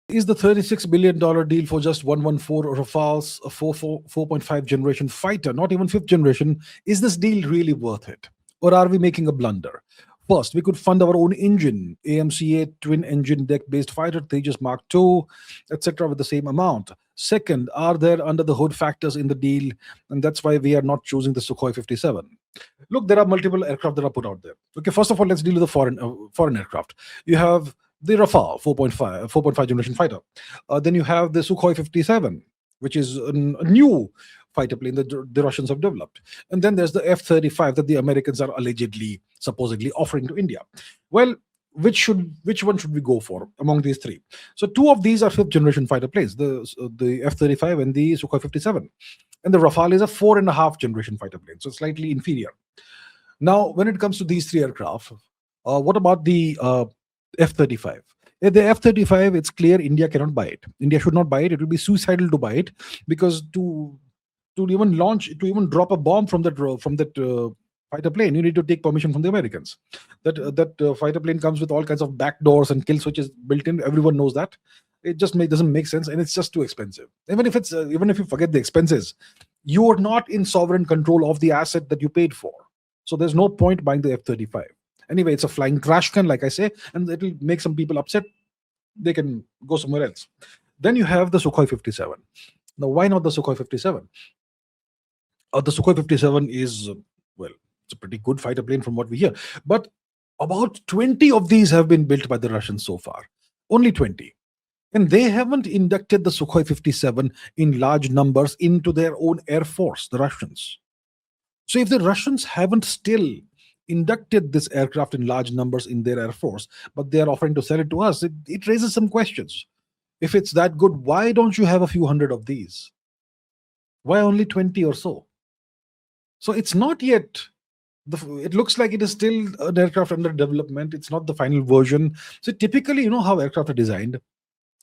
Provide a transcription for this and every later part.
Is the $36 billion deal for just 114 Rafales, a 4.5 generation fighter, not even fifth generation, is this deal really worth it? Or are we making a blunder? First, we could fund our own engine, AMCA twin engine deck based fighter, Tejas Mark II, etc., with the same amount. Second, are there under the hood factors in the deal? And that's why we are not choosing the Sukhoi 57. Look, there are multiple aircraft that are put out there. Okay, first of all, let's deal with the foreign aircraft. You have the Rafale 4.5 generation fighter. Then you have the Sukhoi 57, which is a new fighter plane that the Russians have developed. And then there's the F-35 that the Americans are allegedly, supposedly offering to India. Well, which one should we go for among these three? So two of these are fifth generation fighter planes, the F-35 and the Sukhoi 57. And the Rafale is a 4.5 generation fighter plane, so slightly inferior. Now, when it comes to these three aircraft, what about the F-35? The F-35, it's clear India cannot buy it. India should not buy it. It will be suicidal to buy it, because to even drop a bomb from that fighter plane, you need to take permission from the Americans. That fighter plane comes with all kinds of back doors and kill switches built in. Everyone knows that. It just doesn't make sense, and it's just too expensive. Even if you forget the expenses, you are not in sovereign control of the asset that you paid for. So there's no point buying the F-35. Anyway, it's a flying trash can, like I say, and it'll make some people upset. They can go somewhere else. Then you have the Sukhoi 57. Now, why not the Sukhoi 57? The Sukhoi 57 is, well, it's a pretty good fighter plane from what we hear. But about 20 of these have been built by the Russians so far. Only 20. And they haven't inducted the Sukhoi 57 in large numbers into their own air force, the Russians. So if the Russians haven't still inducted this aircraft in large numbers in their air force, but they are offering to sell it to us, it raises some questions. If it's that good, why don't you have a few hundred of these? Why only 20 or so? So it's not yet, it looks like it is still an aircraft under development. It's not the final version. So typically, you know how aircraft are designed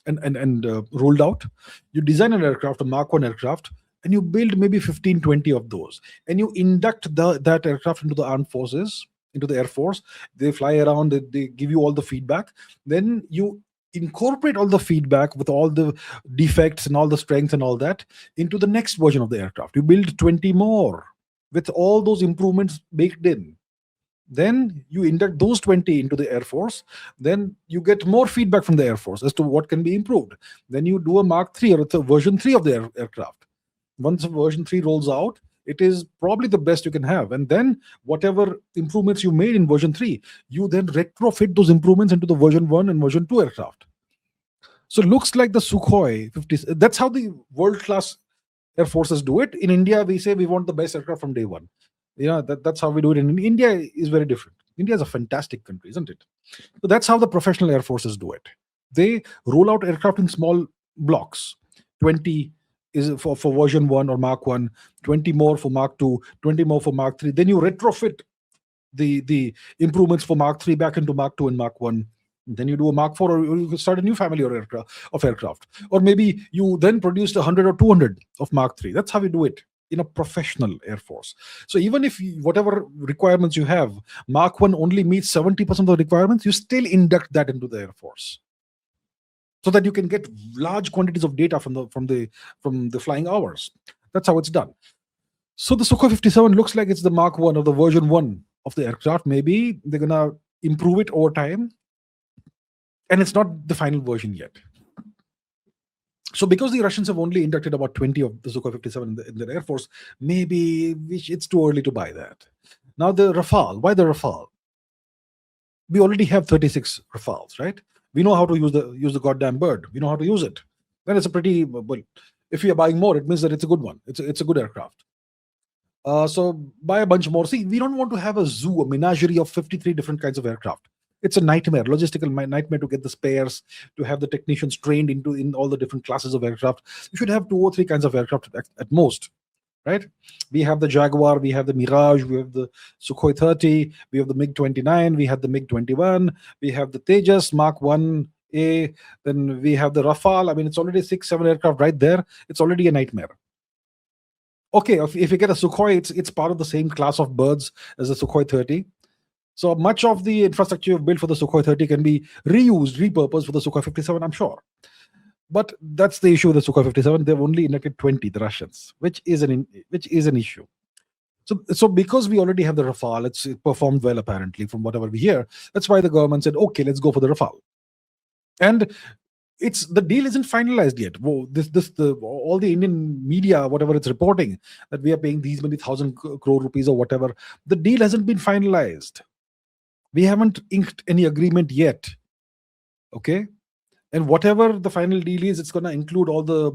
and rolled out. You design an aircraft, a Mark 1 aircraft, and you build maybe 15, 20 of those. And you induct that aircraft into the armed forces, into the Air Force. They fly around, they give you all the feedback. Then you incorporate all the feedback with all the defects and all the strengths and all that into the next version of the aircraft. You build 20 more with all those improvements baked in. Then you induct those 20 into the Air Force. Then you get more feedback from the Air Force as to what can be improved. Then you do a Mark 3 or a version 3 of the aircraft. Once version 3 rolls out, it is probably the best you can have. And then whatever improvements you made in version 3, you then retrofit those improvements into the version 1 and version 2 aircraft. So it looks like the Sukhoi 50, that's how the world-class air forces do it. In India, we say we want the best aircraft from day one. That's how we do it. In India is very different. India is a fantastic country, isn't it? So that's how the professional air forces do it. They roll out aircraft in small blocks. 20 is for version 1 or Mark 1, 20 more for Mark 2, 20 more for Mark 3. Then you retrofit the improvements for Mark 3 back into Mark 2 and Mark 1. Then you do a Mark 4, or you start a new family of aircraft. Or maybe you then produced 100 or 200 of Mark 3. That's how we do it in a professional air force. So even if whatever requirements you have, Mark 1 only meets 70% of the requirements, you still induct that into the air force, so that you can get large quantities of data from the flying hours. That's how it's done. So the Sukhoi 57 looks like it's the Mark 1 or the version 1 of the aircraft. Maybe they're gonna improve it over time, and it's not the final version yet. So because the Russians have only inducted about 20 of the Sukhoi 57 in their air force, maybe it's too early to buy that. Now the Rafale. Why the Rafale? We already have 36 Rafales, right? We know how to use the goddamn bird. We know how to use it. Then it's a pretty, well, if we are buying more, it means that it's a good one. It's a good aircraft. So buy a bunch more. See, we don't want to have a zoo, a menagerie of 53 different kinds of aircraft. It's a nightmare, logistical nightmare to get the spares, to have the technicians trained in all the different classes of aircraft. You should have 2 or 3 kinds of aircraft at most, right? We have the Jaguar, we have the Mirage, we have the Sukhoi 30, we have the MiG-29, we have the MiG-21, we have the Tejas Mark 1A, then we have the Rafale. I mean, it's already 6-7 aircraft right there. It's already a nightmare. Okay, if you get a Sukhoi, it's part of the same class of birds as the Sukhoi 30. So much of the infrastructure you've built for the Sukhoi 30 can be reused, repurposed for the Sukhoi 57, I'm sure. But that's the issue with the Sukhoi 57. They've only inducted 20, the Russians, which is an issue. So because we already have the Rafale, it performed well apparently from whatever we hear. That's why the government said, okay, let's go for the Rafale. And it's the deal isn't finalized yet. Whoa, the all the Indian media, whatever it's reporting that we are paying these many thousand crore rupees or whatever, the deal hasn't been finalized. We haven't inked any agreement yet. Okay, and whatever the final deal is, it's going to include all the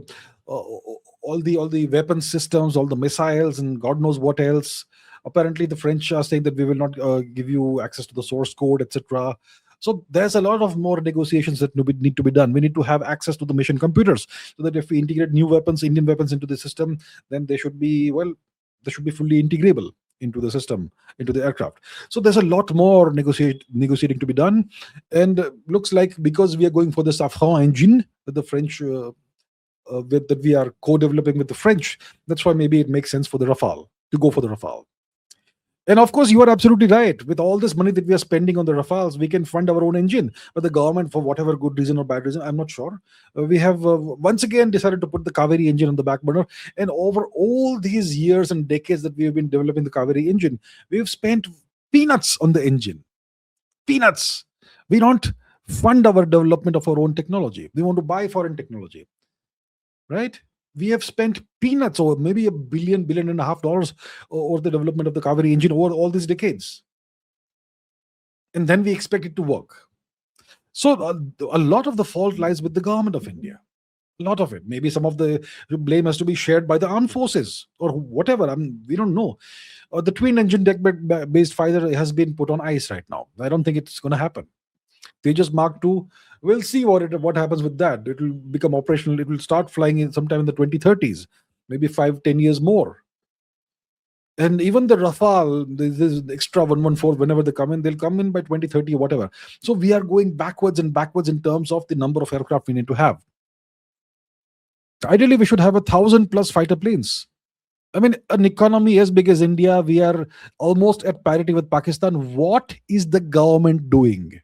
weapon systems, all the missiles, and God knows what else. Apparently the French are saying that we will not give you access to the source code, etc. So there's a lot of more negotiations that need to be done. We need to have access to the mission computers, so that if we integrate new weapons, Indian weapons, into the system, then they should be fully integrable into the system, into the aircraft. So there's a lot more negotiating to be done. And looks like, because we are going for the Safran engine that the French that we are co-developing with the French, that's why maybe it makes sense for the Rafale to go for the Rafale. And of course, you are absolutely right. With all this money that we are spending on the Rafales, we can fund our own engine. But the government, for whatever good reason or bad reason, I'm not sure, we have once again decided to put the Kaveri engine on the back burner. And over all these years and decades that we have been developing the Kaveri engine, we've spent peanuts on the engine. Peanuts. We don't fund our development of our own technology. We want to buy foreign technology, right? We have spent peanuts, or maybe $1 billion and a half over the development of the Kaveri engine over all these decades. And then we expect it to work. So a lot of the fault lies with the government of India. A lot of it. Maybe some of the blame has to be shared by the armed forces or whatever. We don't know. The twin engine deck-based fighter has been put on ice right now. I don't think it's going to happen. Tejas Mark II, we'll see what happens with that. It will become operational. It will start flying in sometime in the 2030s, maybe 5-10 years more. And even the Rafale, this extra 114, whenever they come in, they'll come in by 2030 or whatever. So we are going backwards and backwards in terms of the number of aircraft we need to have. Ideally, we should have 1,000+ fighter planes. I mean, an economy as big as India, we are almost at parity with Pakistan. What is the government doing?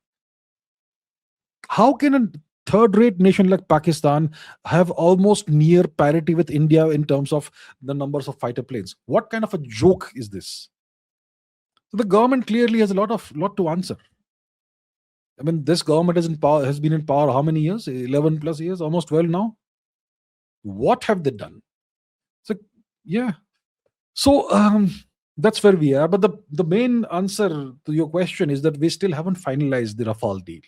How can a third-rate nation like Pakistan have almost near parity with India in terms of the numbers of fighter planes? What kind of a joke is this? So the government clearly has a lot to answer. I mean, this government has been in power how many years? 11+ years, almost 12 now. What have they done? So yeah. So that's where we are. But the main answer to your question is that we still haven't finalized the Rafale deal.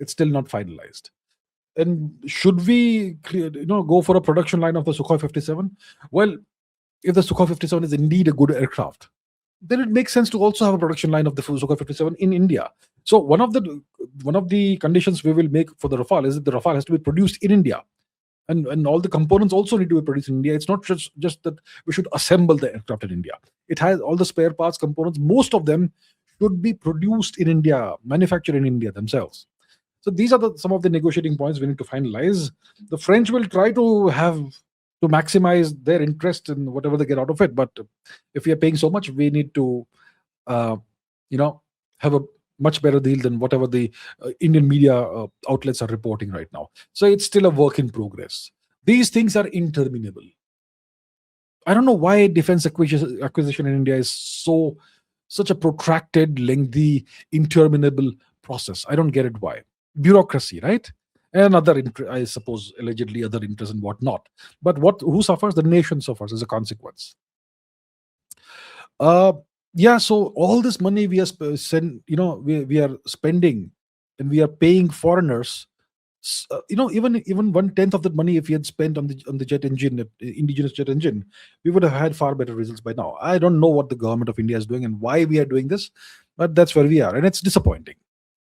It's still not finalized. And should we go for a production line of the Sukhoi 57? Well, if the Sukhoi 57 is indeed a good aircraft, then it makes sense to also have a production line of the Sukhoi 57 in India. So one of the conditions we will make for the Rafale is that the Rafale has to be produced in India. And all the components also need to be produced in India. It's not just that we should assemble the aircraft in India. It has all the spare parts, components. Most of them should be produced in India, manufactured in India themselves. So these are some of the negotiating points we need to finalize. The French will try to maximize their interest in whatever they get out of it. But if we are paying so much, we need to, have a much better deal than whatever the Indian media outlets are reporting right now. So it's still a work in progress. These things are interminable. I don't know why defense acquisition in India is such a protracted, lengthy, interminable process. I don't get it why. Bureaucracy, right? And I suppose, allegedly other interests and whatnot. But who suffers? The nation suffers as a consequence. So all this money we are we are spending, and we are paying foreigners. Even 1/10 of that money, if we had spent on the jet engine, indigenous jet engine, we would have had far better results by now. I don't know what the government of India is doing and why we are doing this, but that's where we are, and it's disappointing.